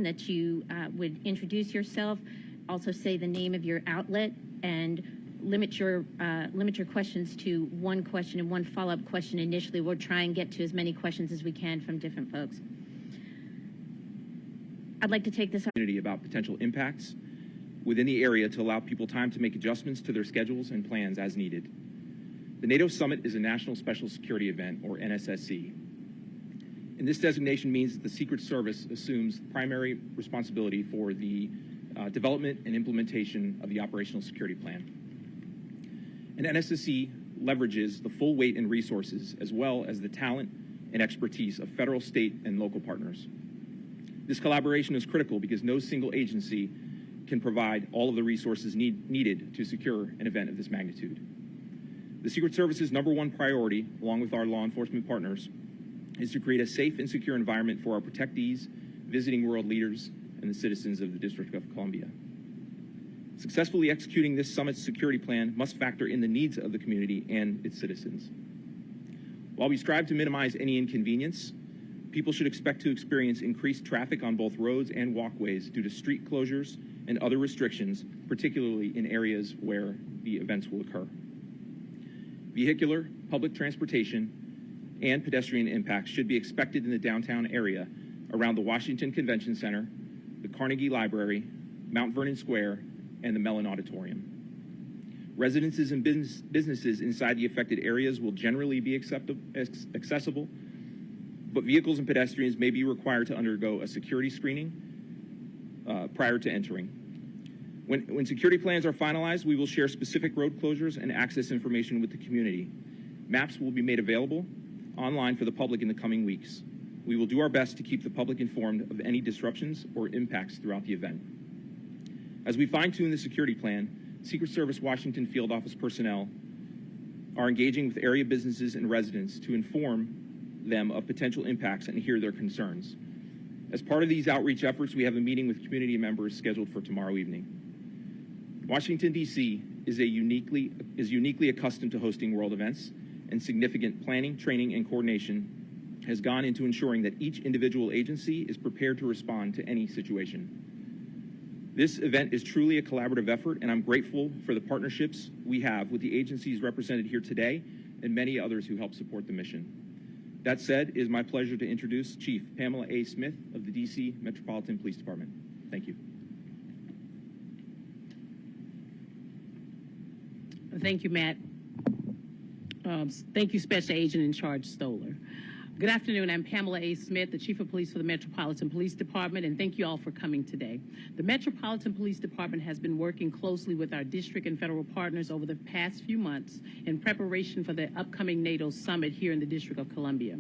that you would introduce yourself, also say the name of your outlet, and limit your questions to one question and one follow-up question initially. We'll try and get to as many questions as we can from different folks. I'd like to take this opportunity about potential impacts within the area to allow people time to make adjustments to their schedules and plans as needed. The NATO Summit is a National Special Security Event, or NSSC. And this designation means that the Secret Service assumes primary responsibility for the development and implementation of the operational security plan. And NSSC leverages the full weight and resources, as well as the talent and expertise of federal, state, and local partners. This collaboration is critical because no single agency can provide all of the resources needed to secure an event of this magnitude. The Secret Service's #1 priority, along with our law enforcement partners, is to create a safe and secure environment for our protectees, visiting world leaders, and the citizens of the District of Columbia. Successfully executing this summit's security plan must factor in the needs of the community and its citizens. While we strive to minimize any inconvenience, people should expect to experience increased traffic on both roads and walkways due to street closures and other restrictions, particularly in areas where the events will occur. Vehicular, public transportation, and pedestrian impacts should be expected in the downtown area around the Washington Convention Center, the Carnegie Library, Mount Vernon Square, and the Mellon Auditorium. Residences and businesses inside the affected areas will generally be accessible, but vehicles and pedestrians may be required to undergo a security screening prior to entering. When security plans are finalized, we will share specific road closures and access information with the community. Maps will be made available online for the public in the coming weeks. We will do our best to keep the public informed of any disruptions or impacts throughout the event. As we fine-tune the security plan, Secret Service Washington Field Office personnel are engaging with area businesses and residents to inform them of potential impacts and hear their concerns. As part of these outreach efforts, we have a meeting with community members scheduled for tomorrow evening. Washington, D.C. is uniquely accustomed to hosting world events, and significant planning, training, and coordination has gone into ensuring that each individual agency is prepared to respond to any situation. This event is truly a collaborative effort, and I'm grateful for the partnerships we have with the agencies represented here today and many others who help support the mission. That said, it is my pleasure to introduce Chief Pamela A. Smith of the D.C. Metropolitan Police Department. Thank you. Thank you, Matt. Thank you, Special Agent in Charge Stoller. Good afternoon. I'm Pamela A. Smith, the Chief of Police for the Metropolitan Police Department, and thank you all for coming today. The Metropolitan Police Department has been working closely with our district and federal partners over the past few months in preparation for the upcoming NATO Summit here in the District of Columbia.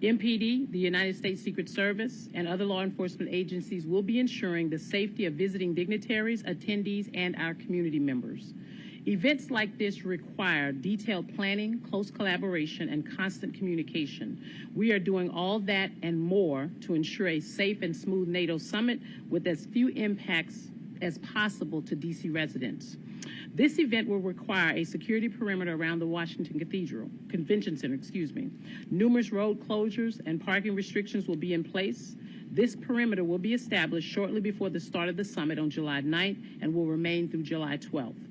MPD, the United States Secret Service, and other law enforcement agencies will be ensuring the safety of visiting dignitaries, attendees, and our community members. Events like this require detailed planning, close collaboration, and constant communication. We are doing all that and more to ensure a safe and smooth NATO summit with as few impacts as possible to D.C. residents. This event will require a security perimeter around the Washington Convention Center. Numerous road closures and parking restrictions will be in place. This perimeter will be established shortly before the start of the summit on July 9th and will remain through July 12th.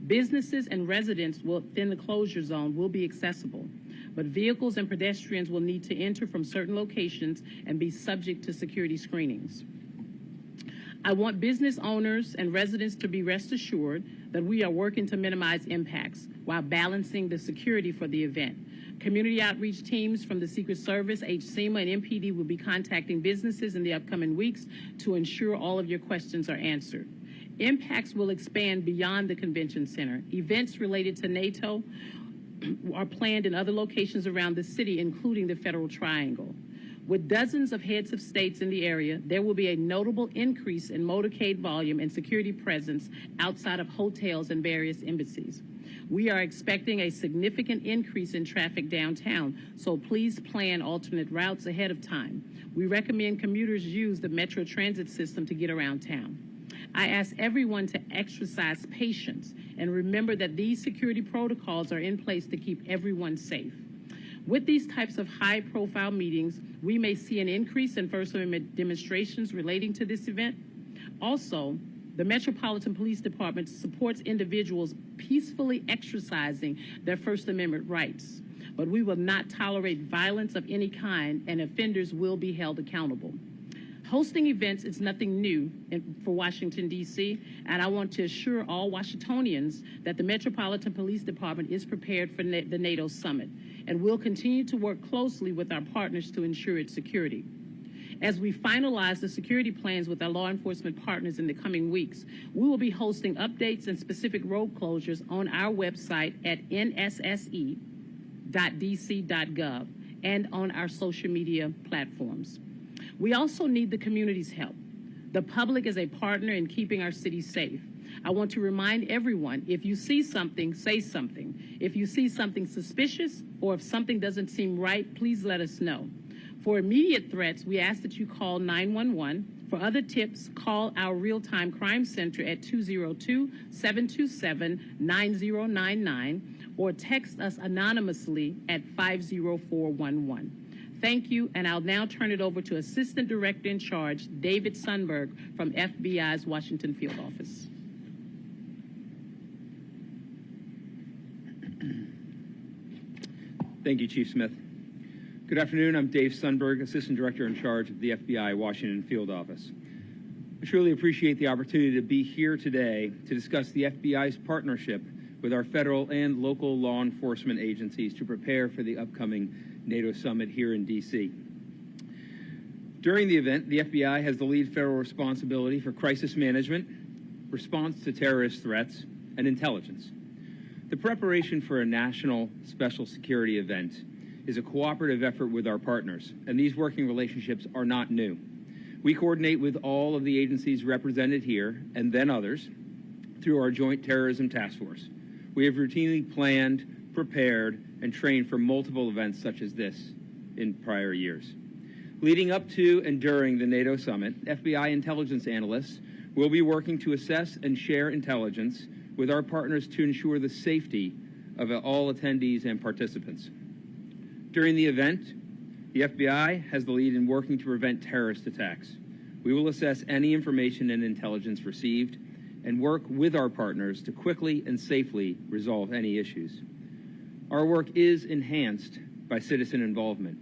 Businesses and residents within the closure zone will be accessible, but vehicles and pedestrians will need to enter from certain locations and be subject to security screenings. I want business owners and residents to be rest assured that we are working to minimize impacts while balancing the security for the event. Community outreach teams from the Secret Service, HSEMA, and MPD will be contacting businesses in the upcoming weeks to ensure all of your questions are answered. Impacts will expand beyond the convention center. Events related to NATO are planned in other locations around the city, including the Federal Triangle. With dozens of heads of states in the area, there will be a notable increase in motorcade volume and security presence outside of hotels and various embassies. We are expecting a significant increase in traffic downtown, so please plan alternate routes ahead of time. We recommend commuters use the Metro transit system to get around town. I ask everyone to exercise patience and remember that these security protocols are in place to keep everyone safe. With these types of high-profile meetings, we may see an increase in First Amendment demonstrations relating to this event. Also, the Metropolitan Police Department supports individuals peacefully exercising their First Amendment rights, but we will not tolerate violence of any kind, and offenders will be held accountable. Hosting events is nothing new for Washington, D.C., and I want to assure all Washingtonians that the Metropolitan Police Department is prepared for the NATO summit and will continue to work closely with our partners to ensure its security. As we finalize the security plans with our law enforcement partners in the coming weeks, we will be hosting updates and specific road closures on our website at nsse.dc.gov and on our social media platforms. We also need the community's help. The public is a partner in keeping our city safe. I want to remind everyone, if you see something, say something. If you see something suspicious or if something doesn't seem right, please let us know. For immediate threats, we ask that you call 911. For other tips, call our real-time crime center at 202-727-9099 or text us anonymously at 50411. Thank you, and I'll now turn it over to Assistant Director in Charge, David Sundberg from FBI's Washington Field Office. Thank you, Chief Smith. Good afternoon. I'm Dave Sundberg, Assistant Director in Charge of the FBI Washington Field Office. I truly appreciate the opportunity to be here today to discuss the FBI's partnership with our federal and local law enforcement agencies to prepare for the upcoming NATO summit here in D.C. During the event, the FBI has the lead federal responsibility for crisis management, response to terrorist threats, and intelligence. The preparation for a national special security event is a cooperative effort with our partners, and these working relationships are not new. We coordinate with all of the agencies represented here, and then others, through our Joint Terrorism Task Force. We have routinely planned, prepared, and trained for multiple events such as this in prior years. Leading up to and during the NATO summit, FBI intelligence analysts will be working to assess and share intelligence with our partners to ensure the safety of all attendees and participants. During the event, the FBI has the lead in working to prevent terrorist attacks. We will assess any information and intelligence received and work with our partners to quickly and safely resolve any issues. Our work is enhanced by citizen involvement.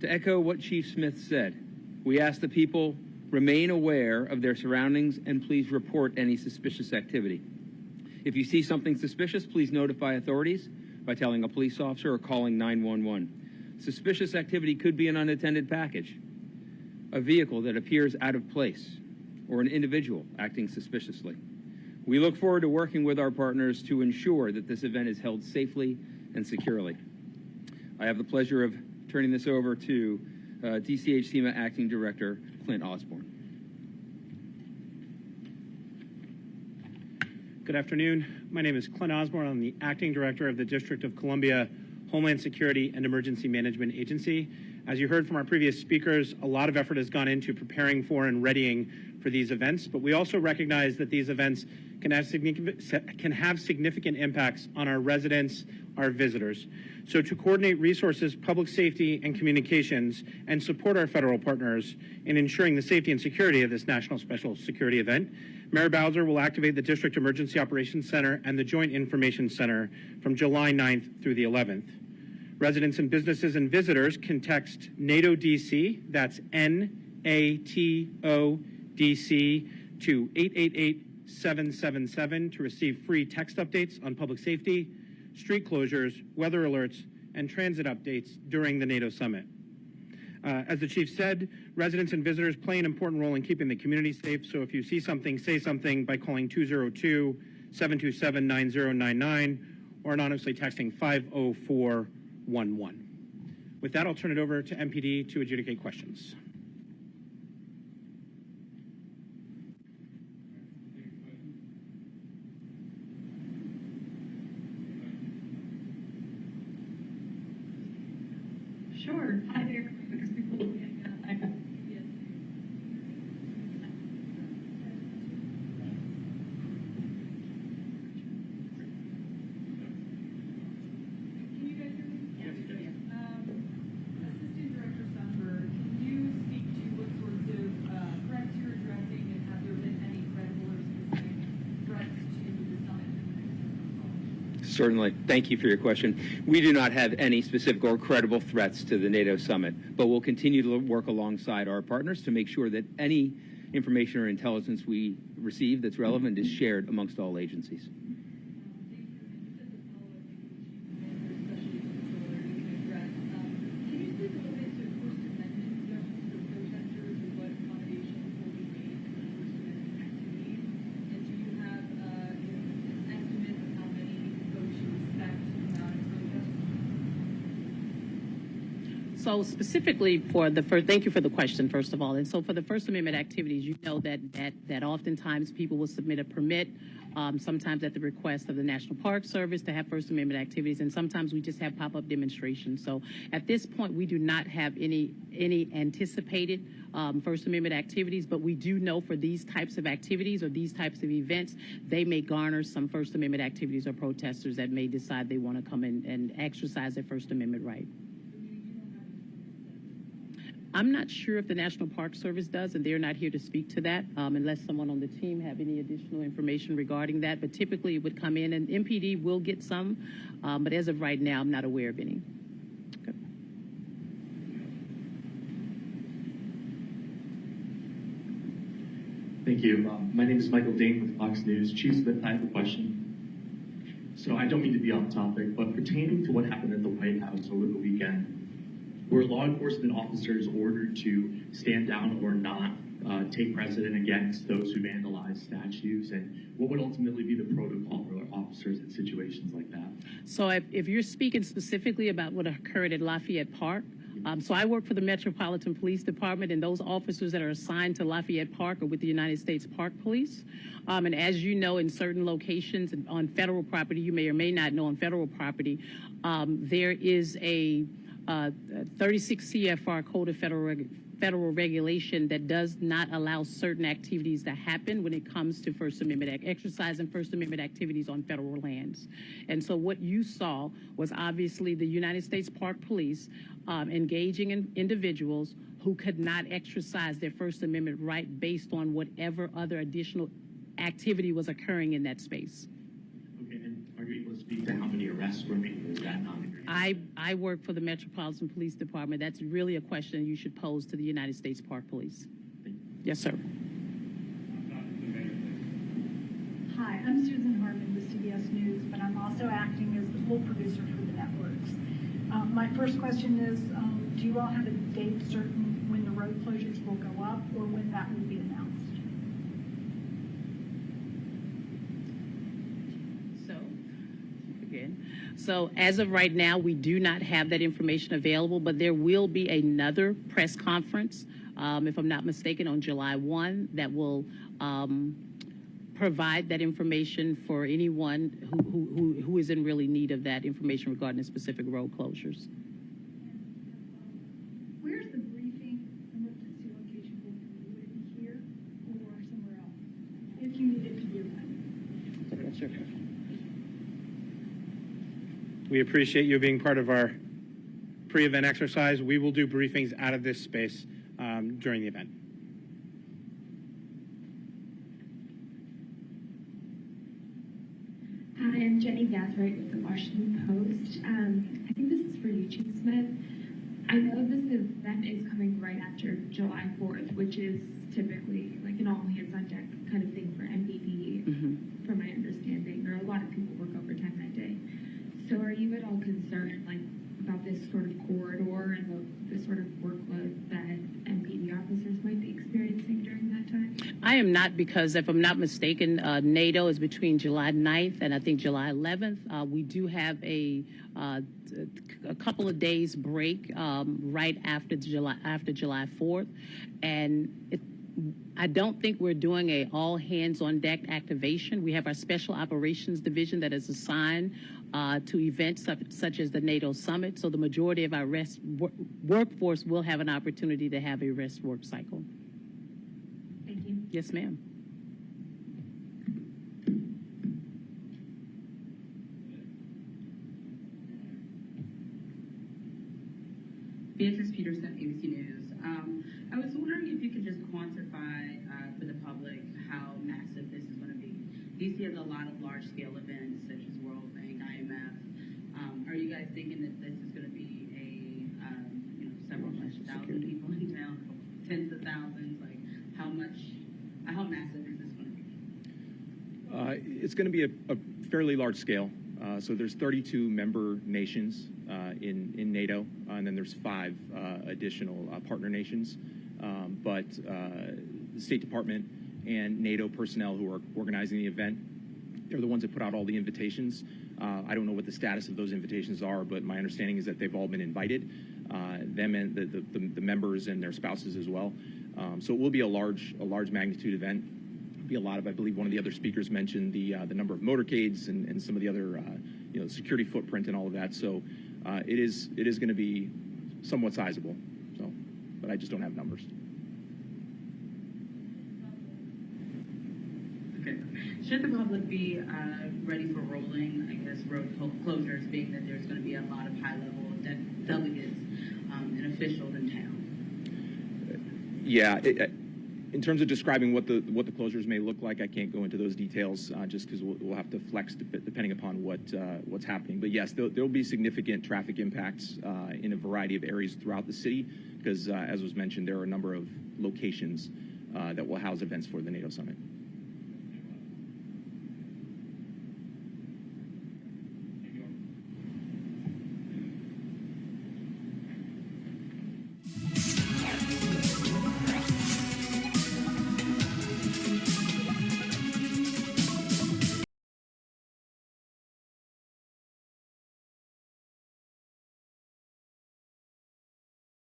To echo what Chief Smith said, we ask the people remain aware of their surroundings and please report any suspicious activity. If you see something suspicious, please notify authorities by telling a police officer or calling 911. Suspicious activity could be an unattended package, a vehicle that appears out of place, or an individual acting suspiciously. We look forward to working with our partners to ensure that this event is held safely and securely. I have the pleasure of turning this over to DCHCMA Acting Director Clint Osborne. Good afternoon. My name is Clint Osborne. I'm the Acting Director of the District of Columbia Homeland Security and Emergency Management Agency. As you heard from our previous speakers, a lot of effort has gone into preparing for and readying for these events, but we also recognize that these events can have significant impacts on our residents, our visitors. So to coordinate resources, public safety, and communications, and support our federal partners in ensuring the safety and security of this National Special Security event, Mayor Bowser will activate the District Emergency Operations Center and the Joint Information Center from July 9th through the 11th. Residents and businesses and visitors can text NATO DC, that's NATO DC, to 888-777 to receive free text updates on public safety, street closures, weather alerts, and transit updates during the NATO summit. As the chief said, residents and visitors play an important role in keeping the community safe, so if you see something, say something by calling 202-727-9099 or anonymously texting 50411. With that, I'll turn it over to MPD to adjudicate questions. Sure. Hi there. Certainly. Thank you for your question. We do not have any specific or credible threats to the NATO summit, but we'll continue to work alongside our partners to make sure that any information or intelligence we receive that's relevant is shared amongst all agencies. So specifically for the first, thank you for the question, first of all. And so for the First Amendment activities, you know that oftentimes people will submit a permit, sometimes at the request of the National Park Service to have First Amendment activities, and sometimes we just have pop-up demonstrations. So at this point, we do not have any anticipated First Amendment activities, but we do know for these types of activities or these types of events, they may garner some First Amendment activities or protesters that may decide they want to come in and exercise their First Amendment right. I'm not sure if the National Park Service does, and they're not here to speak to that, unless someone on the team have any additional information regarding that. But typically it would come in, and MPD will get some, but as of right now, I'm not aware of any. Okay. Thank you. My name is Michael Dane with Fox News. Chief Smith, I have a question. So I don't mean to be off topic, but pertaining to what happened at the White House over the weekend, were law enforcement officers ordered to stand down or not take precedent against those who vandalize statues? And what would ultimately be the protocol for officers in situations like that? So if you're speaking specifically about what occurred at Lafayette Park, so I work for the Metropolitan Police Department, and those officers that are assigned to Lafayette Park are with the United States Park Police. And as you know, in certain locations on federal property, you may or may not know on federal property, there is a 36 CFR Code of Federal Regulation that does not allow certain activities to happen when it comes to First Amendment exercise and First Amendment activities on federal lands. And so what you saw was obviously the United States Park Police engaging in individuals who could not exercise their First Amendment right based on whatever other additional activity was occurring in that space. Okay, and are you able to speak to how many arrests were made? Is that not agreed? I work for the Metropolitan Police Department. That's really a question you should pose to the United States Park Police. Yes, sir. Hi, I'm Susan Harmon with CBS News, but I'm also acting as the poll producer for the networks. My first question is, do you all have a date certain when the road closures will go up or when that will be announced? So as of right now, we do not have that information available, but there will be another press conference, if I'm not mistaken, on July 1 that will provide that information for anyone who is in really need of that information regarding the specific road closures. Where's the briefing emergency location going to be? Would it be here or somewhere else? If you need it to be available. Sure. We appreciate you being part of our pre-event exercise. We will do briefings out of this space during the event. Hi, I'm Jenny Gathright with the Washington Post. I think this is for you, Chief Smith. I know this event is coming right after July 4th, which is typically like an all-hands-on-deck kind of thing for MPD, from my understanding, or a lot of people work overtime that day. So are you at all concerned, like, about this sort of corridor and the sort of workload that MPD officers might be experiencing during that time? I am not, because if I'm not mistaken, NATO is between July 9th and I think July 11th. We do have a couple of days break right after July 4th, and I don't think we're doing a all hands on deck activation. We have our Special Operations Division that is assigned to events such as the NATO Summit. So the majority of our workforce will have an opportunity to have a rest work cycle. Thank you. Yes, ma'am. Beatrice Peterson, ABC News. I was wondering if you could just quantify for the public how massive this is going to be. DC has a lot of large-scale events such as World Bank, IMF, you guys thinking that this is going to be several hundred thousand people in town, tens of thousands? Like, how massive is this going to be? It's going to be a fairly large scale. So there's 32 member nations in NATO, and then there's 5 additional partner nations. But the State Department and NATO personnel who are organizing the event, they're the ones that put out all the invitations. I don't know what the status of those invitations are, but my understanding is that they've all been invited, them and the members and their spouses as well. So it will be a large magnitude event. Be a lot of, I believe one of the other speakers mentioned the number of motorcades and some of the other security footprint and all of that. So it is going to be somewhat sizable. So, but I just don't have numbers. Okay. Should the public be ready for rolling, I guess, road closures, being that there's going to be a lot of high-level delegates and officials in town? Yeah. In terms of describing what the closures may look like, I can't go into those details just because we'll have to flex depending upon what's happening. But yes, there'll be significant traffic impacts in a variety of areas throughout the city because, as was mentioned, there are a number of locations that will house events for the NATO summit.